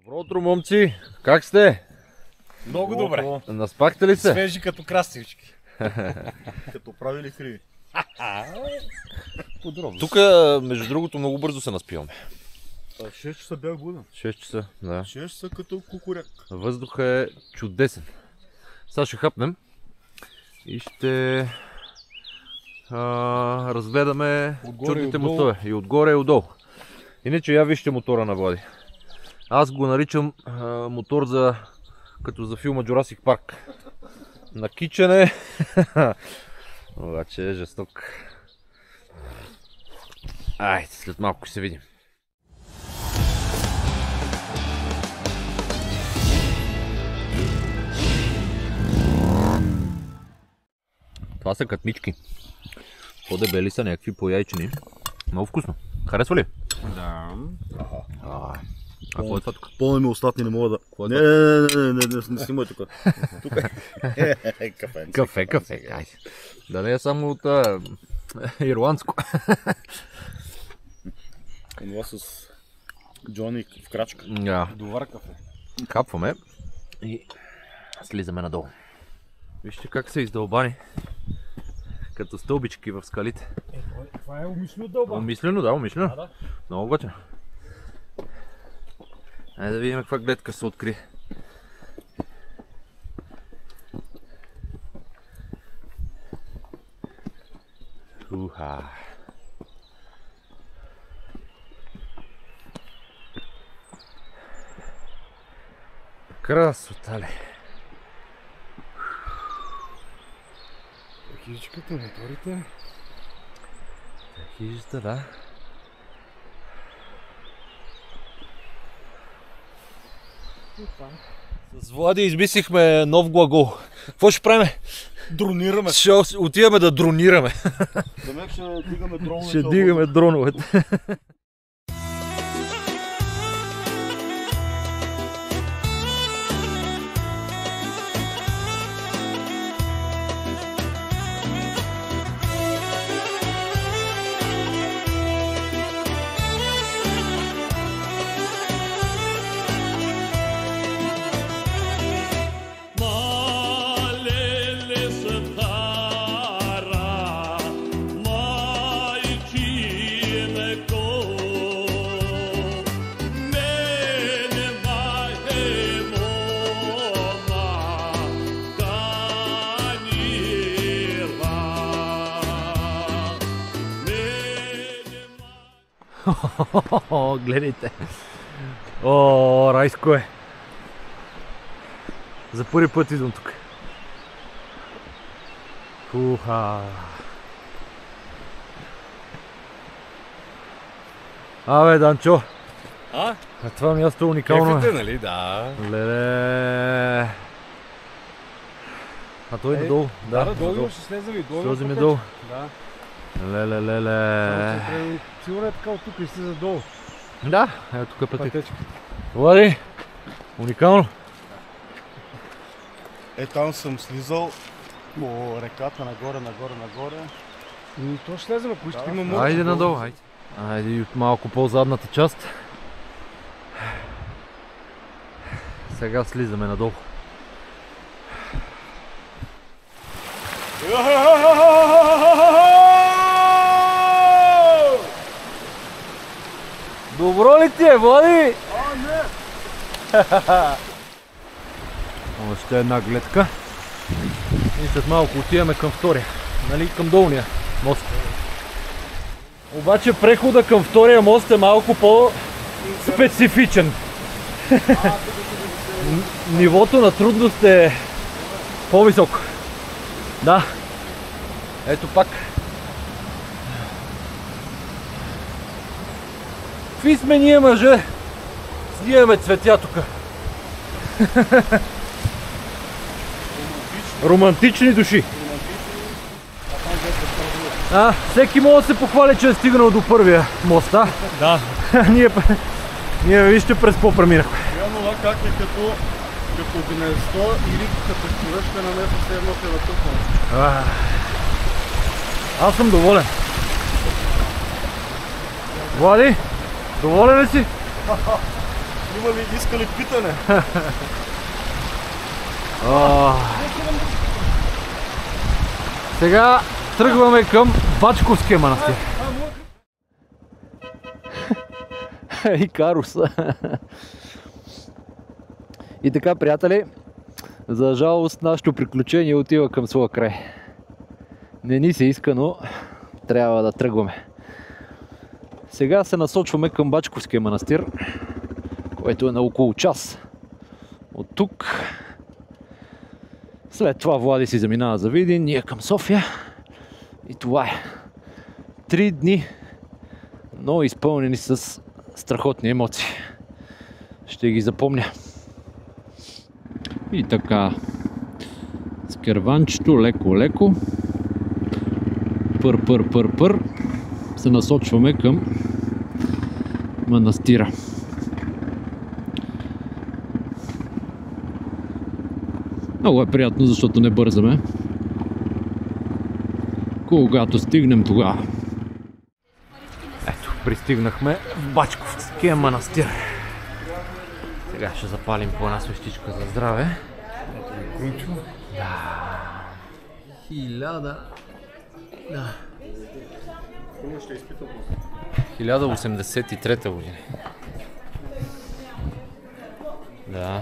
Добро утро, момци! Как сте? Много добре. Наспахте ли се? Свежи като краставички. Като правили хриви. Подробно. Тук, между другото, много бързо се наспиваме. 6 часа бях буден. 6 часа, да. 6 часа като кукуряк. Въздухът е чудесен. Сега ще хапнем и ще разгледаме чудните мостове. И отгоре и отдолу. Иначе я вижте мотора на Влади. Аз го наричам мотор като за филма Jurassic Park. На кичене. Обаче е жесток. Айде, след малко ще се видим. Това са катмички. По-дебели са, някакви по-яйчени. Много вкусно. Харесва ли? Да. А какво е това тук? Пълно ми остатни, не мога да... Не снимай тук. Кафе. Кафе. Айде. Да не е само от ирландско. Това с Джони в крачка. Довар кафе. Капваме и слизаме надолу. Вижте как са издълбани. Като стълбички в скалите. Това е умишлено дълба. Умислено, да, умислено. Да. Много готино. Айде да видим каква гледка се откри. Уха. Красота ли? Хижичката, моторите. Хижата, да. С Влади измислихме нов глагол. Какво ще правим? Дронираме. Ще отиваме да дронираме. За мен ще дигаме дроновете. Ще дигаме дроновете. Гледайте. О, райско е. За първи път идвам тук. Уха. Абе, Данчо. А това място е уникално. Кефите, нали? Да. Леле. А той е надолу. Да, долу ще слезем и долу. Слезем и долу. Да. Леле. Сигурно е така от тук и слиза долу. Да, ето тук е пътечка. Пътечка. Влади, уникално. Там съм слизал по реката нагоре. И то ще слезем, ако ще има море. Айде надолу, айде. Айде и от малко по-задната част. Сега слизаме надолу. Добро ли ти е, Влади? Не! Още една гледка. И след малко отиваме към втория. Нали, към долния мост. Обаче прехода към втория мост е малко по-специфичен. Нивото на трудност е по-високо. Да. Ето пак. Какви сме ние, мъже? Снимаме цветя тук. Романтични души. Всеки може да се похвали, че е стигнал до първия мост, а? Да. Ние вижте през какво преминахме. Явно как е като гнездо или като човешка намеса все едно се натъпва. Аз съм доволен. Влади, доволен ли си? Има ли, иска ли питане? Сега тръгваме към Бачковския манастир. И Каруса. И така, приятели, за жалост нашето приключение отива към своя край. Не ни се иска, но трябва да тръгваме. Сега се насочваме към Бачковския манастир, който е на около час от тук. След това Влади си заминава за Видин, ние към София. И това е. 3 дни, но изпълнени с страхотни емоции. Ще ги запомня. И така, с керванчето леко-леко, пър, се насочваме към манастира. Много е приятно, защото не бързаме. Когато стигнем тогава. Ето, пристигнахме в Бачковския манастир. Сега ще запалим по една свещичка за здраве. Крумчо. Да. 1083 година. Да.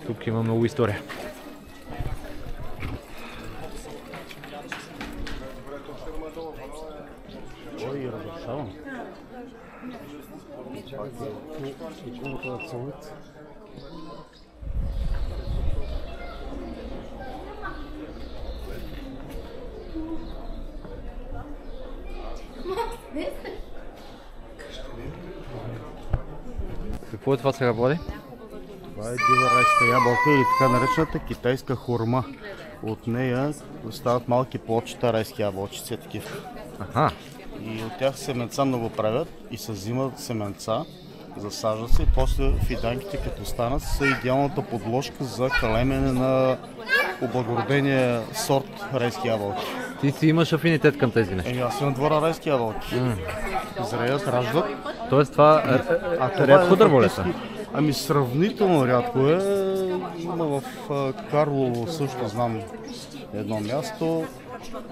Тук има много история. Ой, разрешавам. Иконата на Целът. Какво е това сега, Влади? Това е дива райска ябълка или така наречената китайска хурма. От нея стават малки плодчета райски ябълчици, такива. Аха. И от тях семенца много правят и се взимат семенца, засаждат се и после фиданките като станат са идеалната подложка за калемене на облагородения сорт райски ябълки. Ти си имаш афинитет към тези неща. Аз имам двора райски ябълки. Зреят, раждат. Тоест това рядко дърволета? Ами сравнително рядко е. Има в Карлово също знам едно място.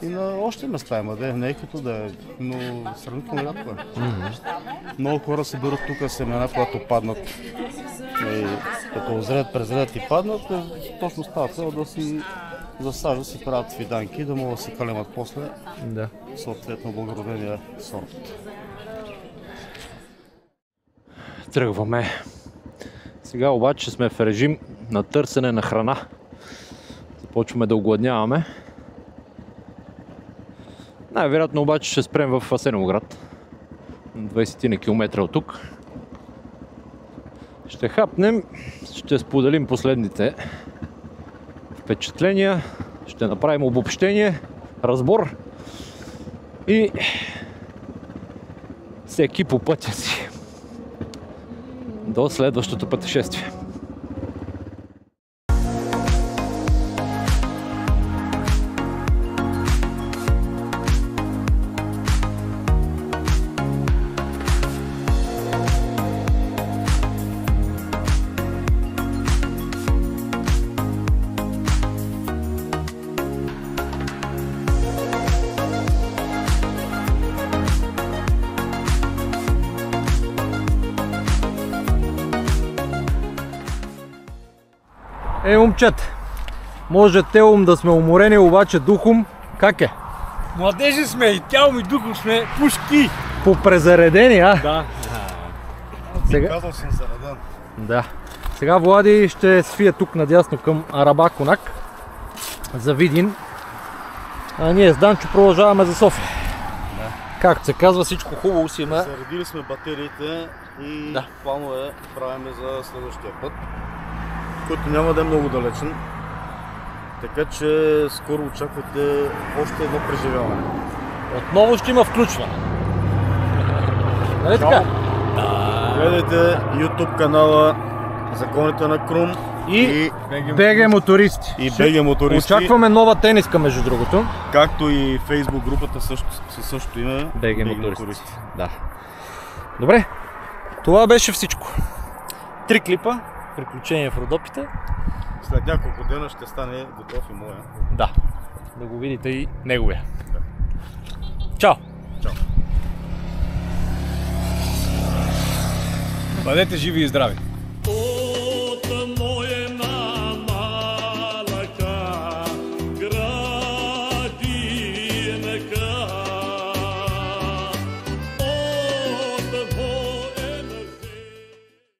И на още места има, не е като да е, но сравнително рядко е. Много хора се берат тук семена, когато паднат. И като озреят, презреят и паднат, точно става цел да си засаждат, си правят фиданки, да могат да си калемат после, съответно благородения сорт. Тръгваме. Сега обаче сме в режим на търсене на храна. Започваме да огладняваме. Най-вероятно обаче ще спрем в Асеновград, на 20 на километра от тук. Ще хапнем, ще споделим последните впечатления, ще направим обобщение, разбор и всеки по пътя си до следващото пътешествие. Момчета, може телом да сме уморени, обаче духом, как е? Младежи сме и тялом и духом сме пушки! Попрезаредени, а? Да. Сега... Казал съм зареден. Да. Сега Влади ще свие тук надясно към Арабаконак за Видин. А ние с Данчо продължаваме за София. Да. Както се казва, всичко хубаво си има. Заредили сме батериите и планове правиме за следващия път, който няма да е много далечен. Така че скоро очаквате още едно преживяване. Отново ще има включване. Нали така? Гледайте YouTube канала Законите на Крум и БГ Мотористи. И БГ Мотористи. Очакваме нова тениска, между другото. Както и Facebook групата със същото име БГ Мотористи. Да. Добре, това беше всичко. 3 клипа, приключения в Родопите. След няколко дена ще стане готов и моя. Да, да го видите и неговия. Чао! Чао! Бъдете живи и здрави!